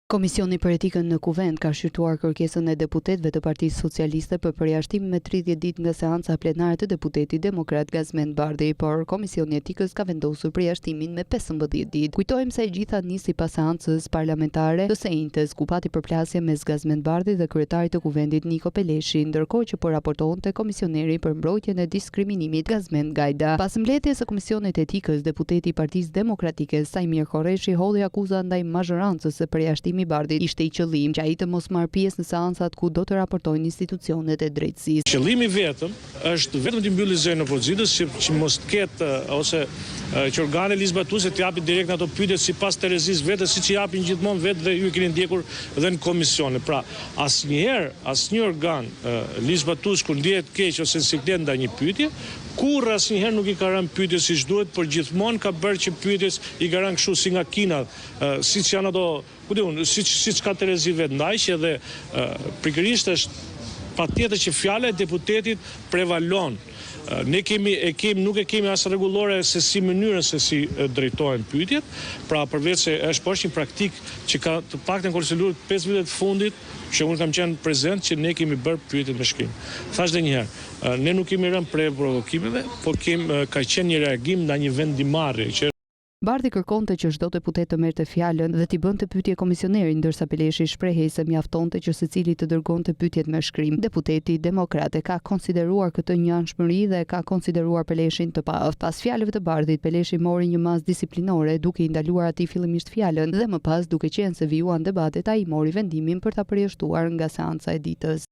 Komisioni për etikën në Kuvend ka shqyrtuar kërkesën e deputetëve të Partisë Socialiste për përjashtim me 30 ditë nga seanca plenare të deputetit demokrat Gazmend Bardhi, por Komisioni i Etikës ka vendosur përjashtimin me 15 ditë. Kujtojmë se e gjitha nisi pas seancës parlamentare të sejntes, ku pati përplasje mes Gazmend Bardhi dhe kryetarit të Kuvendit Niko Peleshi, ndërkohë që po raportonte komisioneri për mbrojtjen e diskriminimit Gazmend Gajda. Pas mbledhjes së Komisionit të Etikës, deputeti i Partisë Demokratike Sajmir Korreshi hodhi akuza ndaj mazhorancës së përjashtimit Bardhit ishte i qëllim që ai të mos marrë pjesë në seancat ku do të raportojnë institucionet e drejtësisë. Qëllimi vetëm është vetëm të mbylli zërin e opozitës që mos të ketë ose që organe ligjbatuese të japin direkt ato pyetje sipas Terezis vetë, siç i japin gjithmonë vetë dhe ju keni ndjekur dhe në komisione. Pra, asnjë organ ligjbatues kur ndihet keq ose siklet ndaj një pyetje, kur asnjëherë nuk i ka rënë pyetje siç duhet, por gjithmonë ka bërë që pyetjes i ka rënë kështu si nga kina, siç janë ato, siç ka Terezi vetë, ndaj që edhe pikërisht është patjetër që fjala e deputetit prevalon. Ne nuk e kemi as rregullore se si mënyrën se si drejtohen pyetjet, pra përveç se është një praktik që ka të paktën konsideruar 5 vitet të fundit, që unë kam qenë prezent që ne kemi bërë pyetjet me shkrim. Thash edhe një herë, ne nuk kemi rënë prej provokimeve, por ka qenë një reagim ndaj një vendimarrje që Bardhi kërkonte që çdo deputet të merrte fjalën dhe t'i bënte pyetje komisionerit, ndërsa Peleshi shprehej se mjaftonte që secili të dërgonte pyetjet me shkrim. Deputeti demokrat ka konsideruar këtë një anshmëri dhe ka konsideruar Peleshin të paaft. Pas fjalëve të Bardhit, Peleshi mori një masë disiplinore duke i ndaluar atij fillimisht fjalën dhe më pas, duke qenë se vijuan debatet, ai mori vendimin për ta përjashtuar nga seanca e ditës.